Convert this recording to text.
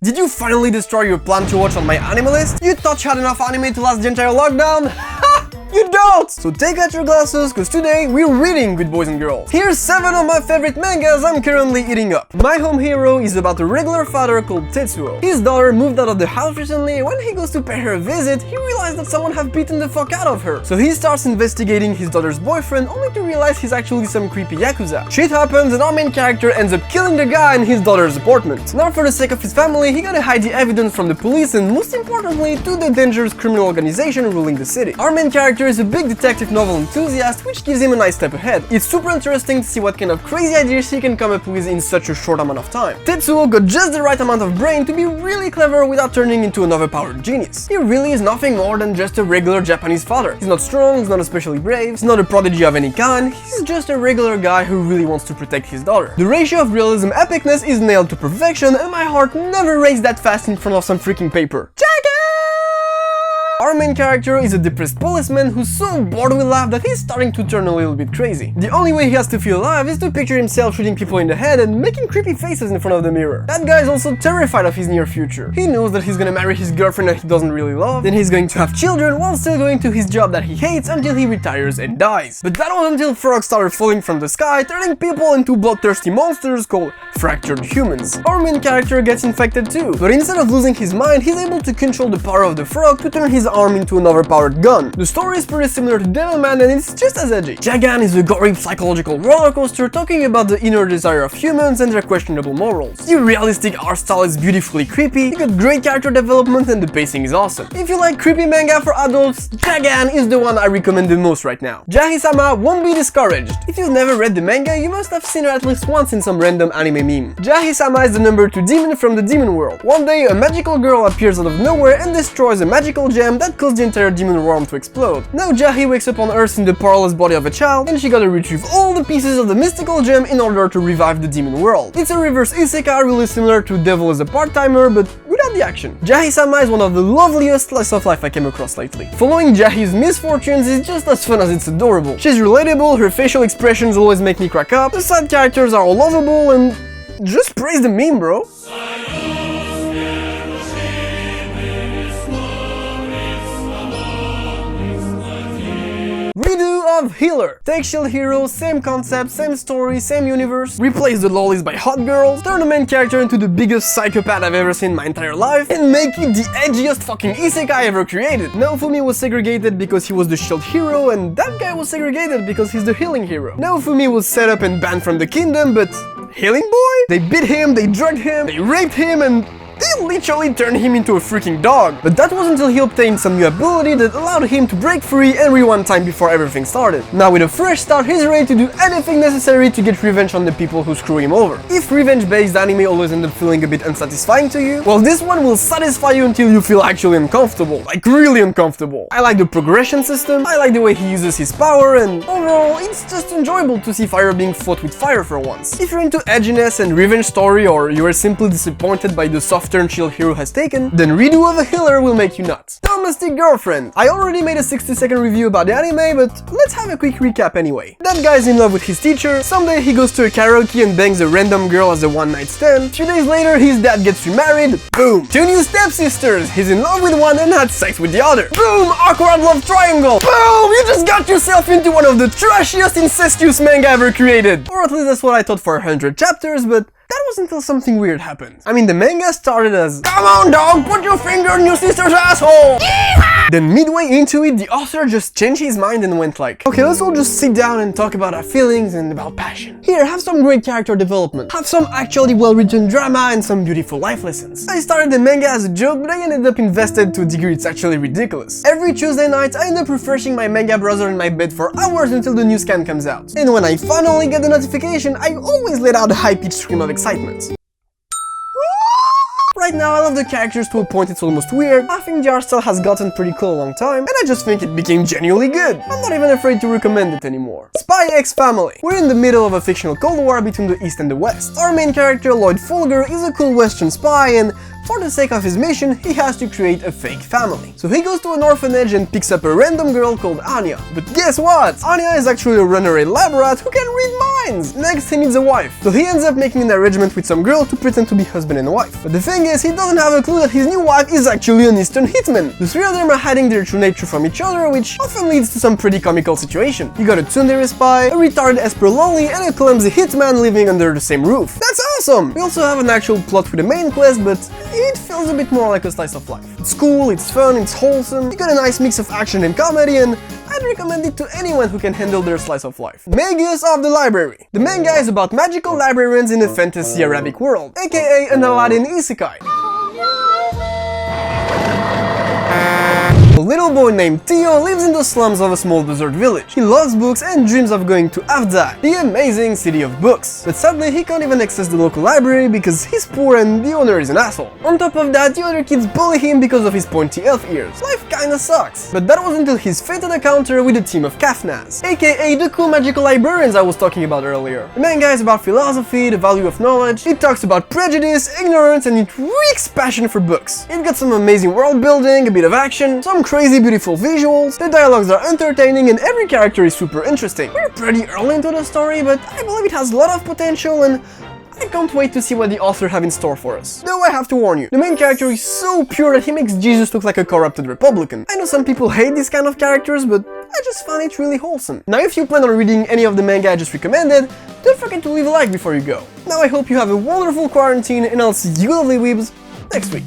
Did you finally destroy your plan to watch on my anime list? You thought you had enough anime to last the entire lockdown? You don't! So take out your glasses, cause today we're reading, good boys and girls. Here's 7 of my favorite mangas I'm currently eating up. My home hero is about a regular father called Tetsuo. His daughter moved out of the house recently, and when he goes to pay her a visit, he realized that someone had beaten the fuck out of her. So he starts investigating his daughter's boyfriend, only to realize he's actually some creepy yakuza. Shit happens and our main character ends up killing the guy in his daughter's apartment. Now for the sake of his family, he gotta hide the evidence from the police and most importantly, to the dangerous criminal organization ruling the city. Our main character is a big detective novel enthusiast, which gives him a nice step ahead. It's super interesting to see what kind of crazy ideas he can come up with in such a short amount of time. Tetsuo got just the right amount of brain to be really clever without turning into an overpowered genius. He really is nothing more than just a regular Japanese father. He's not strong, he's not especially brave, he's not a prodigy of any kind, he's just a regular guy who really wants to protect his daughter. The ratio of realism epicness is nailed to perfection, and my heart never raced that fast in front of some freaking paper. Our main character is a depressed policeman who's so bored with life that he's starting to turn a little bit crazy. The only way he has to feel alive is to picture himself shooting people in the head and making creepy faces in front of the mirror. That guy is also terrified of his near future. He knows that he's gonna marry his girlfriend that he doesn't really love, then he's going to have children while still going to his job that he hates until he retires and dies. But that was until frogs started falling from the sky, turning people into bloodthirsty monsters called fractured humans. Our main character gets infected too, but instead of losing his mind, he's able to control the power of the frog to turn his arm into an overpowered gun. The story is pretty similar to Devilman and it's just as edgy. Jagaaaaan is a gory psychological roller coaster talking about the inner desire of humans and their questionable morals. The realistic art style is beautifully creepy, you got great character development and the pacing is awesome. If you like creepy manga for adults, Jagaaaaan is the one I recommend the most right now. Jahy-sama won't be discouraged. If you've never read the manga, you must have seen her at least once in some random anime meme. Jahy-sama is the number 2 demon from the demon world. One day, a magical girl appears out of nowhere and destroys a magical gem that causes the entire demon realm to explode. Now Jahy wakes up on Earth in the powerless body of a child, and she gotta retrieve all the pieces of the mystical gem in order to revive the demon world. It's a reverse isekai really similar to Devil as a Part-Timer, but without the action. Jahy-sama is one of the loveliest slice of life I came across lately. Following Jahy's misfortunes is just as fun as it's adorable. She's relatable, her facial expressions always make me crack up, the side characters are all lovable, and just praise the meme, bro. Redo of Healer. Take Shield Hero, same concept, same story, same universe, replace the lollies by hot girls, turn the main character into the biggest psychopath I've ever seen in my entire life, and make it the edgiest fucking isekai ever created. Naofumi was segregated because he was the Shield Hero, and that guy was segregated because he's the Healing Hero. Naofumi was set up and banned from the kingdom, but Healing Boy? They beat him, they drugged him, they raped him, and they literally turned him into a freaking dog. But that was until he obtained some new ability that allowed him to break free and rewind time before everything started. Now with a fresh start, he's ready to do anything necessary to get revenge on the people who screw him over. If revenge-based anime always end up feeling a bit unsatisfying to you, well, this one will satisfy you until you feel actually uncomfortable, like really uncomfortable. I like the progression system, I like the way he uses his power, and overall, it's just enjoyable to see fire being fought with fire for once. If you're into edginess and revenge story, or you are simply disappointed by the soft turn Shield Hero has taken, then Redo of a Healer will make you nuts. Domestic Girlfriend. I already made a 60-second review about the anime, but let's have a quick recap anyway. That guy's in love with his teacher, someday he goes to a karaoke and bangs a random girl as a one-night stand, 2 days later his dad gets remarried, boom! 2 new stepsisters, he's in love with one and had sex with the other, boom! Awkward love triangle, boom! You just got yourself into one of the trashiest incestuous manga ever created! Or at least that's what I thought for 100 chapters, but that was until something weird happened. I mean, the manga started as, "Come on dog, put your finger in your sister's asshole!" Yeehaw! Then midway into it, the author just changed his mind and went like, "Okay, let's all just sit down and talk about our feelings and about passion. Here, have some great character development, have some actually well-written drama and some beautiful life lessons." I started the manga as a joke, but I ended up invested to a degree it's actually ridiculous. Every Tuesday night, I end up refreshing my manga browser in my bed for hours until the new scan comes out. And when I finally get the notification, I always let out a high-pitched scream of excitement. Right now, I love the characters to a point it's almost weird. I think the art style has gotten pretty cool a long time, and I just think it became genuinely good. I'm not even afraid to recommend it anymore. SPYxFAMILY. We're in the middle of a fictional Cold War between the East and the West. Our main character, Lloyd Fulger, is a cool Western spy, and For the sake of his mission, he has to create a fake family. So he goes to an orphanage and picks up a random girl called Anya. But guess what? Anya is actually a runaway lab rat who can read minds! Next, he needs a wife. So he ends up making an arrangement with some girl to pretend to be husband and wife. But the thing is, he doesn't have a clue that his new wife is actually an Eastern hitman. The three of them are hiding their true nature from each other, which often leads to some pretty comical situation. You got a tsundere spy, a retarded Esper lolly, and a clumsy hitman living under the same roof. That's awesome! We also have an actual plot with the main quest, but it feels a bit more like a slice of life. It's cool, it's fun, it's wholesome, you got a nice mix of action and comedy, and I'd recommend it to anyone who can handle their slice of life. Magus of the Library. The manga is about magical librarians in a fantasy Arabic world, aka an Aladdin isekai. A little boy named Theo lives in the slums of a small desert village. He loves books and dreams of going to Avda, the amazing city of books. But sadly, he can't even access the local library because he's poor and the owner is an asshole. On top of that, the other kids bully him because of his pointy elf ears. Life kinda sucks. But that was until his fated encounter with a team of Kafnas, aka the cool magical librarians I was talking about earlier. The manga is about philosophy, the value of knowledge, it talks about prejudice, ignorance, and it reeks passion for books. It got some amazing world building, a bit of action, some crazy beautiful visuals, the dialogues are entertaining, and every character is super interesting. We're pretty early into the story, but I believe it has a lot of potential and I can't wait to see what the author have in store for us. Though I have to warn you, the main character is so pure that he makes Jesus look like a corrupted Republican. I know some people hate these kind of characters, but I just find it really wholesome. Now if you plan on reading any of the manga I just recommended, don't forget to leave a like before you go. Now I hope you have a wonderful quarantine and I'll see you lovely weebs next week.